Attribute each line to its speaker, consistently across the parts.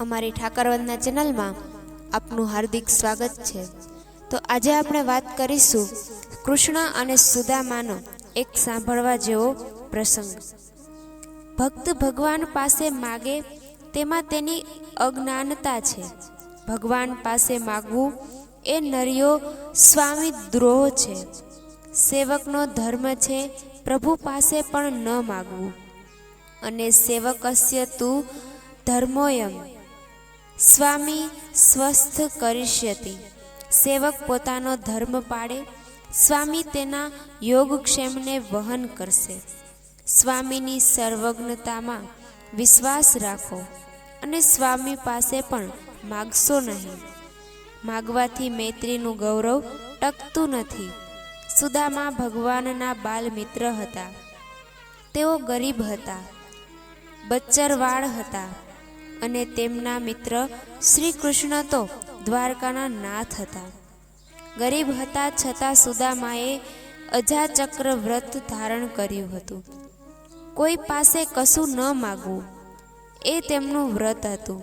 Speaker 1: અમારી ઠાકરવંદના ચેનલમાં આપનું હાર્દિક સ્વાગત છે। તો આજે આપણે વાત કરીશું કૃષ્ણ અને સુદામાનો એક સાંભળવા જેવો પ્રસંગ। ભક્ત ભગવાન પાસે માગે તેમાં તેની અજ્ઞાનતા છે। ભગવાન પાસે માગવું એ નરિયો સ્વામી દ્રોહ છે। સેવકનો ધર્મ છે પ્રભુ પાસે પણ ન માગવું। અને સેવકસ્ય તું ધર્મોયમ સ્વામી સ્વસ્થ કરિષ્યતિ। સેવક પોતાનો ધર્મ પાળે, સ્વામી તેના યોગક્ષેમને વહન કરશે। સ્વામીની સર્વજ્ઞતામાં વિશ્વાસ રાખો અને સ્વામી પાસે પણ માગશો નહીં। માગવાથી મૈત્રીનું ગૌરવ ટકતું નથી। સુદામા ભગવાનના બાલ મિત્ર હતા। તેઓ ગરીબ હતા, બચ્ચરવાળ હતા અને તેમના મિત્ર શ્રી કૃષ્ણ તો દ્વારકાના નાથ હતા। ગરીબ હતા છતાં સુદામાએ અજાચક્ર વ્રત ધારણ કર્યું હતું। કોઈ પાસે કશું ન માગવું એ તેમનું વ્રત હતું।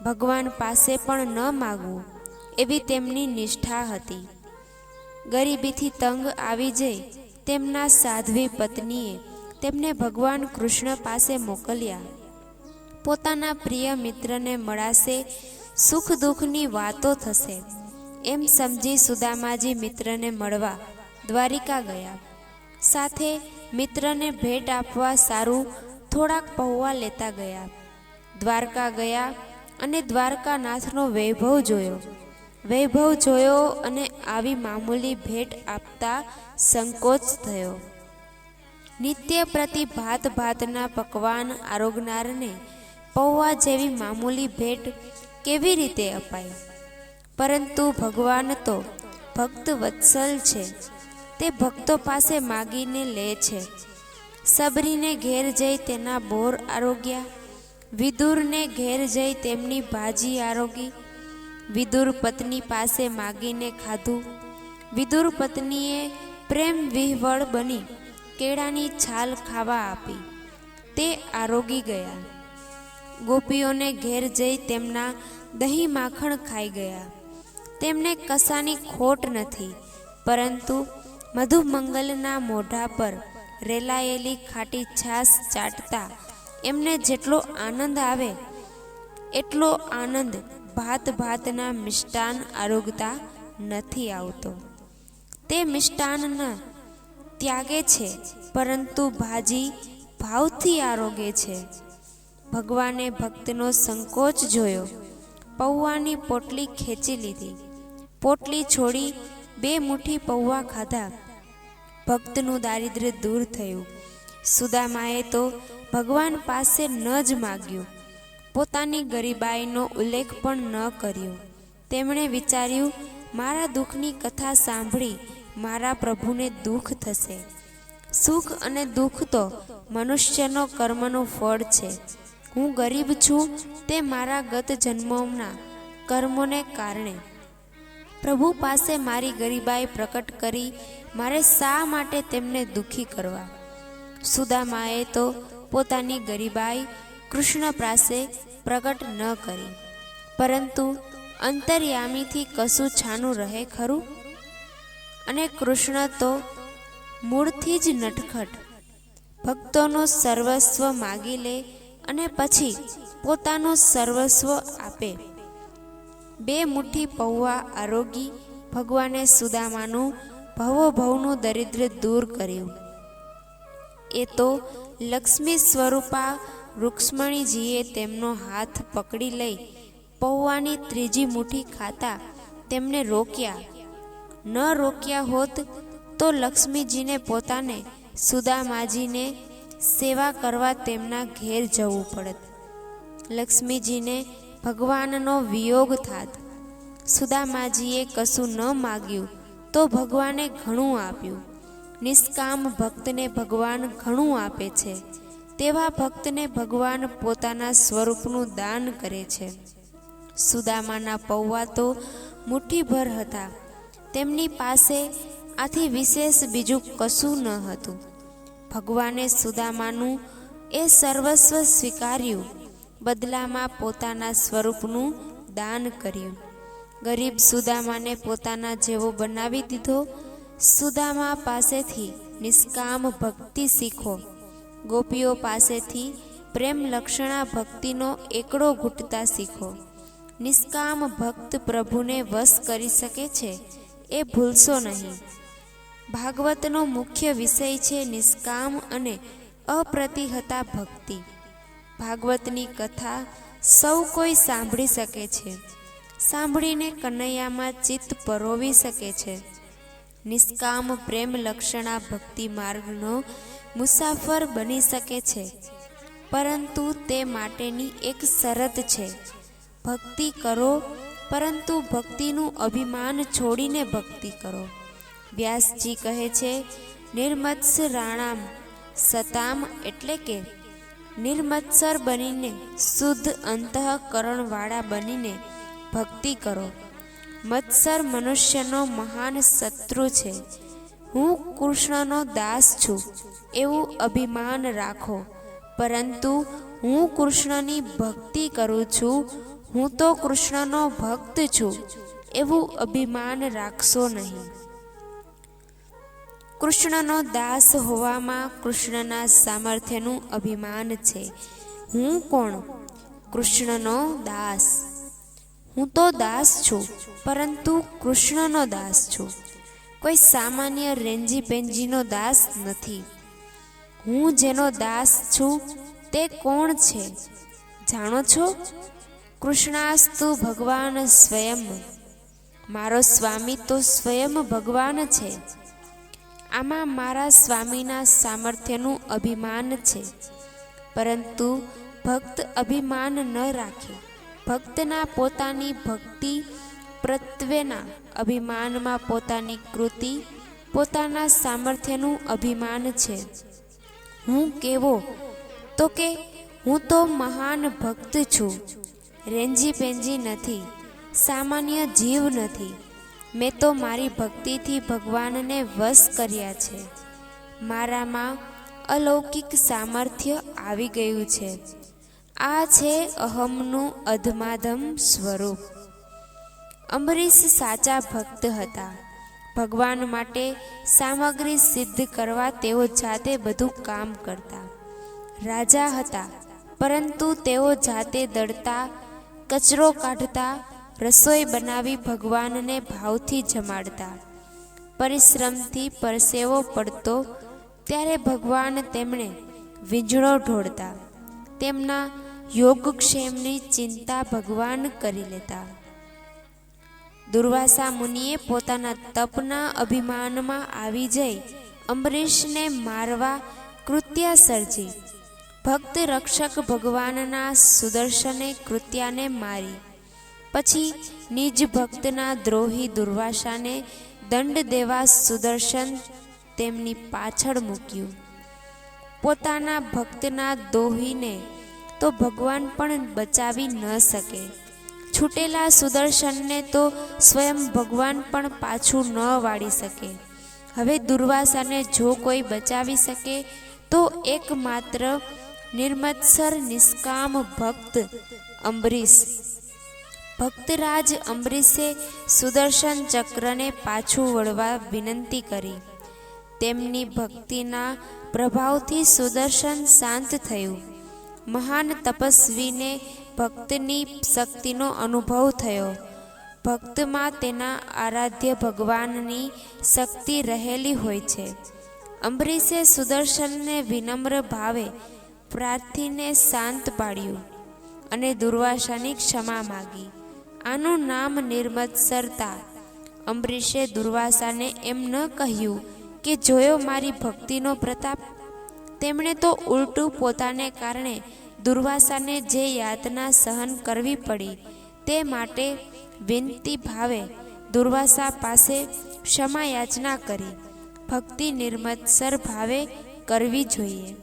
Speaker 1: ભગવાન પાસે પણ ન માગવું એવી તેમની નિષ્ઠા હતી। ગરીબીથી તંગ આવી જઈ તેમના સાધ્વી પત્નીએ તેમને ભગવાન કૃષ્ણ પાસે મોકલ્યા। પોતાના પ્રિય મિત્રને મળાશે, સુખ દુઃખની વાતો થશે એમ સમજી સુદામાજી મિત્રને મળવા દ્વારિકા ગયા। સાથે મિત્રને ભેટ આપવા સારું થોડાક પૌવા લેતા ગયા। દ્વારકા ગયા અને દ્વારકાનાથનો વૈભવ જોયો અને આવી મામૂલી ભેટ આપતા સંકોચ થયો। નિત્ય પ્રતિ ભાત ભાતના પકવાન આરોગનારને પૌવા જેવી મામૂલી ભેટ કેવી રીતે અપાય? પરંતુ ભગવાન તો ભક્ત વત્સલ છે। તે ભક્તો પાસે માગીને લે છે। સબરીને ઘેર જઈ તેના બોર આરોગ્યા। વિદુરને ઘેર જઈ તેમની ભાજી આરોગી। વિદુર પત્ની પાસે માગીને ખાધું। વિદુર પત્નીએ પ્રેમ વિહવળ બની કેળાની છાલ ખાવા આપી, તે આરોગી ગયા। ગોપીઓને ઘેર જઈ તેમના દહીં માખણ ખાઈ ગયા। તેમને કશાની ખોટ નથી, પરંતુ મધુમંગલના મોઢા પર રેલાયેલી ખાટી છાશ ચાટતા એમને જેટલો આનંદ આવે એટલો આનંદ ભાત ભાતના મિષ્ટાન આરોગતા નથી આવતો। તે મિષ્ટાન ત્યાગે છે, પરંતુ ભાજી ભાવથી આરોગે છે। ભગવાને ભક્તનો સંકોચ જોયો, પૌવાની પોટલી ખેંચી લીધી। પોટલી છોડી 2 મુઠ્ઠી પૌવા ખાધા। ભક્તનું દારિદ્ર્ય દૂર થયું। સુદામાએ તો ભગવાન પાસે ન જ માગ્યું, પોતાની ગરીબાઈનો ઉલ્લેખ પણ ન કર્યો। તેમણે વિચાર્યું, મારા દુઃખની કથા સાંભળી મારા પ્રભુને દુઃખ થશે। સુખ અને દુઃખ તો મનુષ્યનો કર્મનું ફળ છે। હું ગરીબ છું તે મારા ગત જન્મોના કર્મોને કારણે। પ્રભુ પાસે મારી ગરીબાઈ પ્રકટ કરી મારે શા માટે તેમને દુઃખી કરવા? સુદામાએ તો પોતાની ગરીબાઈ કૃષ્ણ પાસે પ્રકટ ન કરી, પરંતુ અંતર્યામીથી કશું છાનું રહે ખરું? અને કૃષ્ણ તો મૂળથી જ નટખટ, ભક્તોનું સર્વસ્વ માગી લે અને પછી પોતાનું સર્વસ્વ આપે। 2 મુઠ્ઠી પૌવા આરોગી ભગવાને સુદામાનું ભવોભવનું દરિદ્ર દૂર કર્યું। એ તો લક્ષ્મી સ્વરૂપા રૂક્ષ્મણીજીએ તેમનો હાથ પકડી લઈ પૌવાની 3જી મુઠ્ઠી ખાતા તેમને રોક્યા। ન રોક્યા હોત તો લક્ષ્મીજીને પોતાને સુદામાજીને સેવા કરવા તેમના ઘેર જવું પડત। લક્ષ્મીજીને ભગવાનનો વિયોગ થાત। સુદામાજીએ કશું ન માગ્યું તો ભગવાને ઘણું આપ્યું। નિષ્કામ ભક્તને ભગવાન ઘણું આપે છે। તેવા ભક્તને ભગવાન પોતાના સ્વરૂપનું દાન કરે છે। સુદામાના પૌવા તો મુઠ્ઠીભર હતા। તેમની પાસે આથી વિશેષ બીજું કશું ન હતું। ભગવાને સુદામાનું એ સર્વસ્વ સ્વીકાર્યું। બદલામાં પોતાના સ્વરૂપનું દાન કર્યું. ગરીબ સુદામાને પોતાના જેવો બનાવી દીધો. સુદામા પાસેથી નિષ્કામ ભક્તિ શીખો. ગોપીઓ પાસેથી પ્રેમ લક્ષણા ભક્તિનો એકડો ઘૂંટતા શીખો. નિષ્કામ ભક્ત પ્રભુને વશ કરી શકે છે એ ભૂલશો નહીં. ભાગવતનો મુખ્ય વિષય છે નિષ્કામ અને અપ્રતિહતા ભક્તિ. ભાગવતની કથા સૌ કોઈ સાંભળી શકે છે. સાંભળીને કનૈયામાં ચિત્ત પરોવી શકે છે. નિષ્કામ પ્રેમ લક્ષણા ભક્તિ માર્ગનો મુસાફર બની શકે છે, પરંતુ તે માટેની એક શરત છે. ભક્તિ કરો, પરંતુ ભક્તિનું અભિમાન છોડીને ભક્તિ કરો. વ્યાસજી કહે છે, નિર્મત્સરાણામ સતામ એટલે કે નિર્મત્સર બનીને, શુદ્ધ અંતઃકરણવાળા બનીને ભક્તિ કરો. મત્સર મનુષ્યનો મહાન શત્રુ છે. હું કૃષ્ણનો દાસ છું એવું અભિમાન રાખો, પરંતુ હું કૃષ્ણની ભક્તિ કરું છું, હું તો કૃષ્ણનો ભક્ત છું એવું અભિમાન રાખશો નહીં. કૃષ્ણનો દાસ હોવામાં કૃષ્ણના સામર્થ્યનું અભિમાન છે. હું કોણ? કૃષ્ણનો દાસ. હું તો દાસ છું, પરંતુ કૃષ્ણનો દાસ છું. કોઈ સામાન્ય રેંજી પેંજીનો દાસ નથી. હું જેનો દાસ છું તે કોણ છે જાણો છો? કૃષ્ણાસ્તુ ભગવાન સ્વયં. મારો સ્વામી તો સ્વયં ભગવાન છે. આમાં મારા સ્વામીના સામર્થ્યનું અભિમાન છે, પરંતુ ભક્ત અભિમાન ન રાખે. ભક્તના પોતાની ભક્તિ પ્રત્યેના અભિમાનમાં પોતાની કૃતિ, પોતાના સામર્થ્યનું અભિમાન છે. હું કેવો? તો કે હું તો મહાન ભક્ત છું. રેંજી પેંજી નથી, સામાન્ય જીવ નથી. મેં તો મારી ભક્તિથી ભગવાનને વશ કર્યા છે. મારામાં અલૌકિક સામર્થ્ય આવી ગયું છે. આ છે અહમનું અધમાધમ સ્વરૂપ. અંબરીશ સાચા ભક્ત હતા. ભગવાન માટે સામગ્રી સિદ્ધ કરવા તેઓ જાતે બધું કામ કરતા. રાજા હતા, પરંતુ તેઓ જાતે દળતા, કચરો કાઢતા, રસોઈ બનાવી ભગવાનને ભાવથી જમાડતા. પરિશ્રમથી પરસેવો પડતો ત્યારે ભગવાન તેમણે વીંઝળો ઢોળતા. તેમના યોગક્ષેમની ચિંતા ભગવાન કરી લેતા. દુર્વાસા મુનિએ પોતાના તપના અભિમાનમાં આવી જઈ અંબરીશને મારવા કૃત્યા સર્જી. ભક્ત રક્ષક ભગવાનના સુદર્શને કૃત્યાને મારી. પછી નિજ ભક્તના દ્રોહી દુર્વાસાને દંડ દેવા સુદર્શન તેમની પાછળ મૂક્યું. પોતાના ભક્તના દ્રોહીને તો ભગવાન પણ બચાવી ન શકે. છૂટેલા સુદર્શનને તો સ્વયં ભગવાન પણ પાછું ન વાળી શકે. હવે દુર્વાસાને જો કોઈ બચાવી શકે તો એકમાત્ર નિર્મત્સર નિષ્કામ ભક્ત અંબરીશ. ભક્તરાજ અંબરીશે સુદર્શન ચક્રને પાછું વળવા વિનંતી કરી. તેમની ભક્તિના પ્રભાવથી સુદર્શન શાંત થયું. મહાન તપસ્વીને ભક્તની શક્તિનો અનુભવ થયો. ભક્તમાં તેના આરાધ્ય ભગવાનની શક્તિ રહેલી હોય છે. અંબરીશે સુદર્શનને વિનમ્ર ભાવે પ્રાર્થીને શાંત પાડ્યું અને દુર્વાસાની ક્ષમા માગી. આનું નામ નિર્મત્સરતા. અંબરીશે દુર્વાસાને એમ ન કહ્યું કે જોયો મારી ભક્તિનો પ્રતાપ. તેમણે તો ઉલટું પોતાને કારણે દુર્વાસાને જે યાતના સહન કરવી પડી તે માટે વિનતી ભાવે દુર્વાસા પાસે ક્ષમા યાચના કરી. ભક્તિ નિર્મત્સર ભાવે કરવી જોઈએ.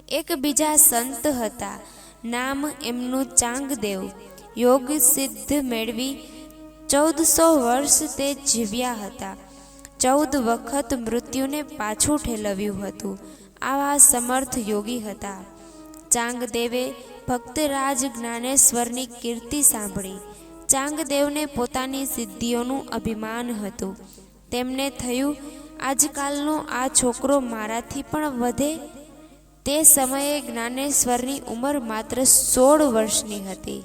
Speaker 1: એક બીજા સંત હતા, નામ એમનું ચાંગદેવ. યોગ સિદ્ધ મેળવી 1400 વર્ષ તે જીવ્યા હતા. 14 વખત મૃત્યુને પાછું ઠેલવ્યું હતું. આવા સમર્થ યોગી હતા. ચાંગદેવે ભક્તરાજ જ્ઞાનેશ્વરની કીર્તિ સાંભળી ચાંગદેવને પોતાની સિદ્ધિઓનું અભિમાન હતું. તેમને થયું, આજકાલનો આ છોકરો મારાથી પણ વધે. તે સમયે જ્ઞાનેશ્વરની ઉંમર માત્ર 16 વર્ષની હતી.